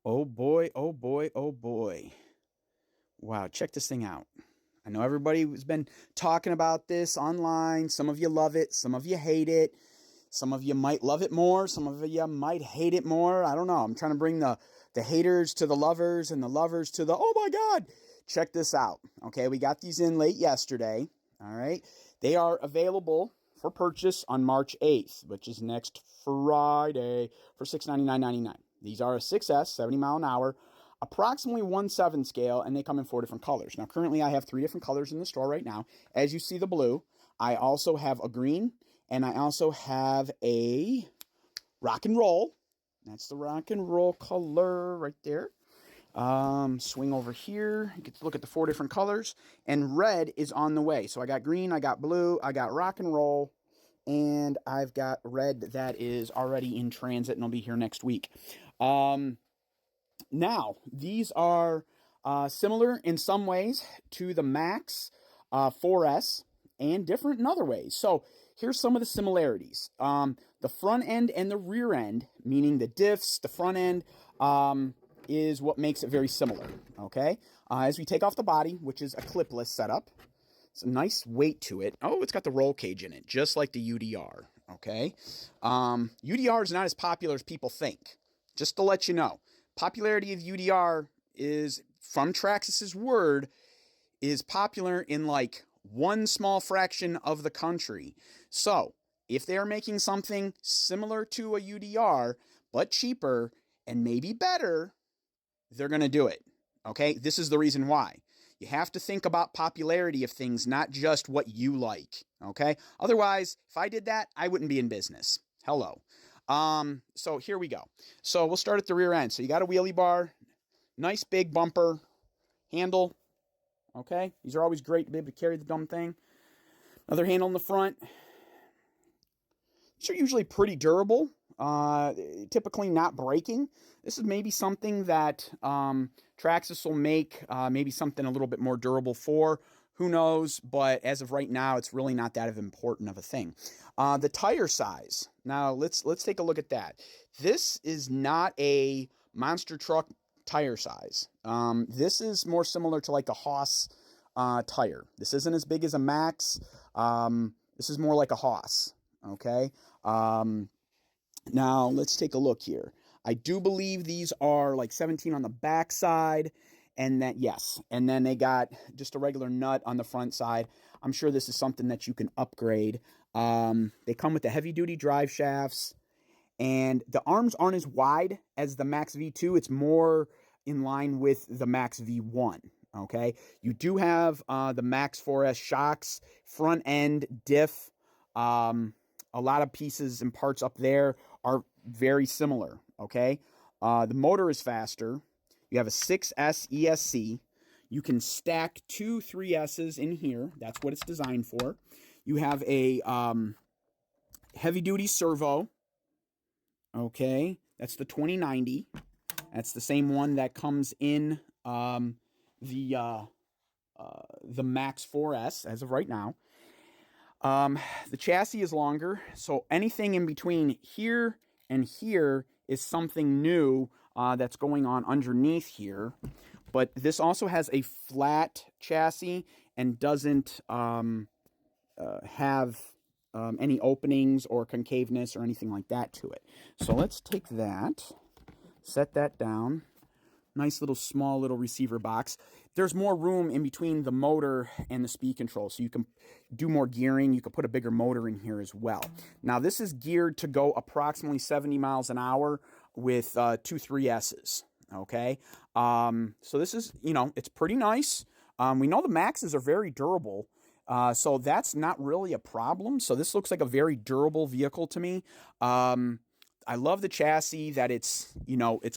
Oh boy, oh boy, oh boy. Wow, check this thing out. I know everybody has been talking about this online. Some of you love it, some of you hate it. Some of you might love it more, some of you might hate it more. I don't know. I'm trying to bring the haters to the lovers and the lovers to the oh my god. Check this out. Okay, we got these in late yesterday. All right. They are available for purchase on March 8th, which is next Friday for $699.99. These are a 6S, 70 mile an hour, approximately 1/7 scale, and they come in 4 different colors. Now, currently, I have 3 different colors in the store right now. As you see, the blue. I also have a green, and I also have a rock and roll. That's the rock and roll color right there. Swing over here. You get to look at the 4 different colors, and red is on the way. So I got green, I got blue, I got rock and roll, and I've got red that is already in transit and will be here next week. Now, these are similar in some ways to the Maxx 4S and different in other ways. So here's some of the similarities. The front end and the rear end, meaning the diffs, the front end, is what makes it very similar. Okay, as we take off the body, which is a clipless setup, it's a nice weight to it. Oh, it's got the roll cage in it, just like the UDR. Okay, UDR is not as popular as people think. Just to let you know, popularity of UDR is, from Traxxas's word, is popular in like one small fraction of the country. So if they're making something similar to a UDR, but cheaper and maybe better, they're going to do it. Okay, this is the reason why. You have to think about popularity of things, not just what you like. Okay, otherwise, if I did that, I wouldn't be in business. Hello. So here we go. So we'll start at the rear end. So you got a wheelie bar, nice big bumper, handle. Okay, these are always great to be able to carry the dumb thing. Another handle in the front. These are usually pretty durable, typically not breaking. This is maybe something that Traxxas will make, maybe something a little bit more durable for. Who knows? But as of right now, it's really not that important of a thing. The tire size. Now let's take a look at that. This is not a monster truck tire size. This is more similar to like a Haas tire. This isn't as big as a Maxx. This is more like a Haas. Okay. Now let's take a look here. I do believe these are like 17 on the back side, and that, yes, and then they got just a regular nut on the front side. I'm sure this is something that you can upgrade. They come with the heavy duty drive shafts, and the arms aren't as wide as the Maxx V2. It's more in line with the Maxx V1. Okay. You do have the Maxx 4S shocks, front end diff. A lot of pieces and parts up there are very similar. Okay. The motor is faster. You have a 6S ESC. You can stack 2 3S's in here. That's what it's designed for. You have a heavy duty servo. Okay. That's the 2090. That's the same one that comes in the Maxx 4S as of right now. The chassis is longer, so anything in between here and here is something new that's going on underneath here. But this also has a flat chassis and doesn't have any openings or concaveness or anything like that to it. So let's take that, set that down. Nice little small little receiver box. There's more room in between the motor and the speed control, so you can do more gearing. You can put a bigger motor in here as well. Now this is geared to go approximately 70 miles an hour with 2 3S's. Okay, so this is, it's pretty nice. We know the Maxxes are very durable. So that's not really a problem. So this looks like a very durable vehicle to me. I love the chassis, that it's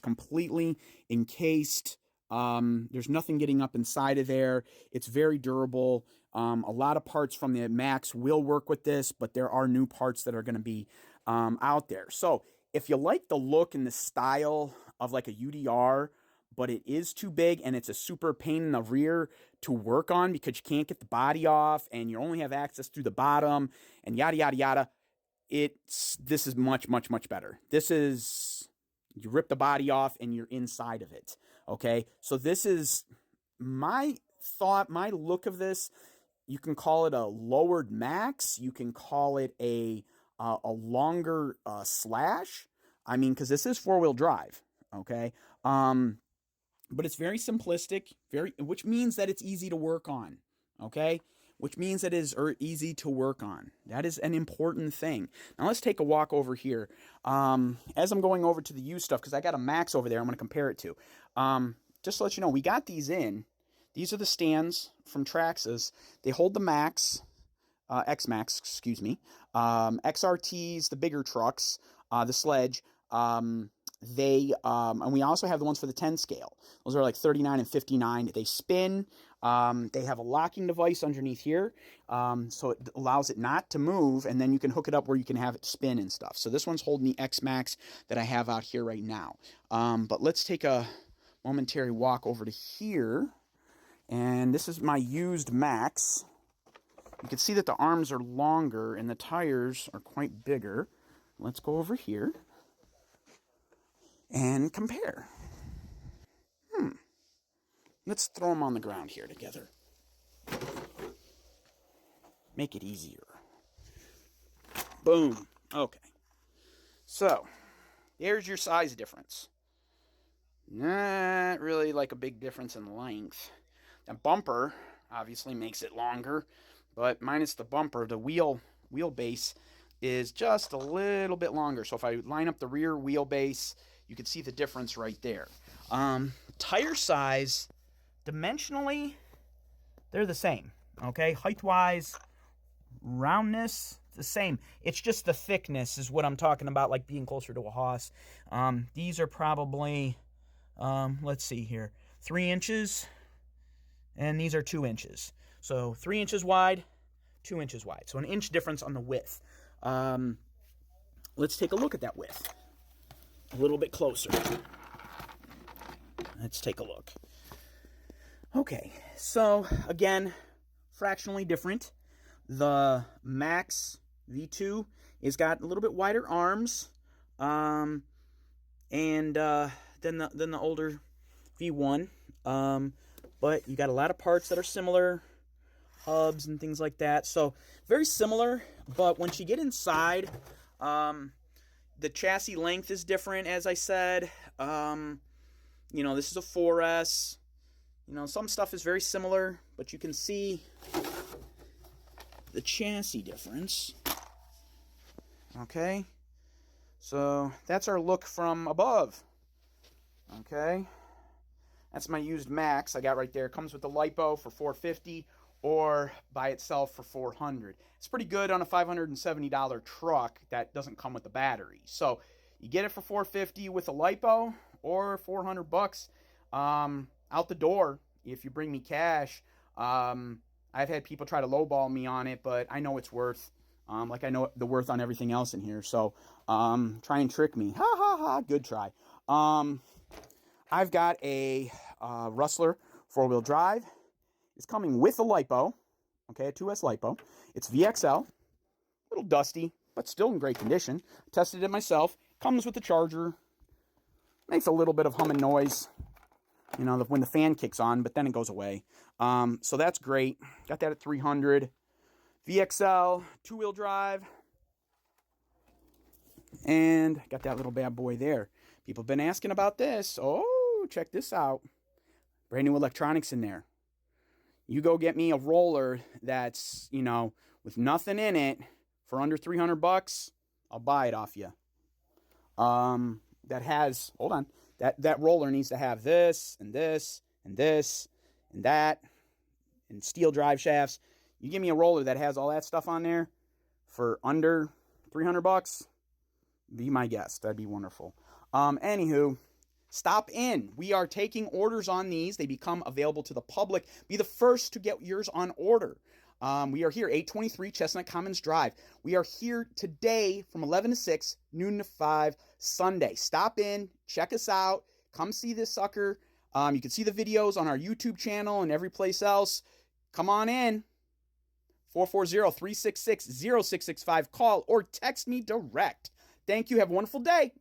completely encased. There's nothing getting up inside of there. It's very durable. A lot of parts from the Maxx will work with this, but there are new parts that are going to be out there. So if you like the look and the style of like a UDR, but it is too big and it's a super pain in the rear to work on because you can't get the body off and you only have access through the bottom and yada, yada, yada, this is much, much, much better. This is, You rip the body off and you're inside of it. Okay, so this is my thought, my look of this. You can call it a lowered maxx. You can call it a longer slash. I mean, because this is 4-wheel drive. Okay, but it's very simplistic, which means that it's easy to work on. Okay, which means it is easy to work on. That is an important thing. Now let's take a walk over here. As I'm going over to the used stuff, because I got a maxx over there, I'm going to compare it to. Just to let you know, we got these in. These are the stands from Traxxas. They hold the maxx, X-Maxx, excuse me, XRTs, the bigger trucks, the sledge. And we also have the ones for the 10 scale. Those are like 39 and 59. They spin. They have a locking device underneath here, so it allows it not to move, and then you can hook it up where you can have it spin and stuff. So this one's holding the X-Maxx that I have out here right now. But let's take a momentary walk over to here. And this is my used maxx. You can see that the arms are longer and the tires are quite bigger. Let's go over here and compare. Let's throw them on the ground here together. Make it easier. Boom. Okay. So, there's your size difference. Not really like a big difference in length. The bumper obviously makes it longer, but minus the bumper, the wheelbase is just a little bit longer. So if I line up the rear wheelbase, you can see the difference right there. Tire size, dimensionally, they're the same. Okay, height-wise, roundness, the same. It's just the thickness is what I'm talking about, like being closer to a Haas. These are probably, let's see here, 3 inches. And these are 2 inches. So 3 inches wide, 2 inches wide. So an inch difference on the width. Let's take a look at that width a little bit closer. Let's take a look. Okay, so again, fractionally different. The maxx V2 has got a little bit wider arms, than the older V1. But you got a lot of parts that are similar, hubs and things like that. So very similar, but once you get inside, the chassis length is different, as I said. This is a 4S. Some stuff is very similar, but you can see the chassis difference. Okay, so that's our look from above. Okay. That's my used maxx I got right there. It comes with the LiPo for $450 or by itself for $400. It's pretty good on a $570 truck that doesn't come with the battery. So you get it for $450 with a LiPo or $400 out the door if you bring me cash. I've had people try to lowball me on it, but I know it's worth, like I know the worth on everything else in here. So try and trick me. Ha ha ha, good try. I've got a Rustler 4-wheel drive. It's coming with a LiPo, okay, a 2S LiPo. It's VXL, a little dusty, but still in great condition. Tested it myself. Comes with the charger. Makes a little bit of humming noise, when the fan kicks on, but then it goes away. So that's great. Got that at $300. VXL, 2-wheel drive. And got that little bad boy there. People have been asking about this. Oh, check this out. Brand new electronics in there. You go get me a roller that's, with nothing in it for under $300, I'll buy it off you. That has, hold on, that roller needs to have this and this and this and that and steel drive shafts. You give me a roller that has all that stuff on there for under $300, be my guest. That'd be wonderful. Anywho, stop in. We are taking orders on these. They become available to the public. Be the first to get yours on order. We are here, 823 Chestnut Commons Drive. We are here today from 11 to 6, noon to 5, Sunday. Stop in, check us out, come see this sucker. You can see the videos on our YouTube channel and every place else. Come on in. 440-366-0665. Call or text me direct. Thank you. Have a wonderful day.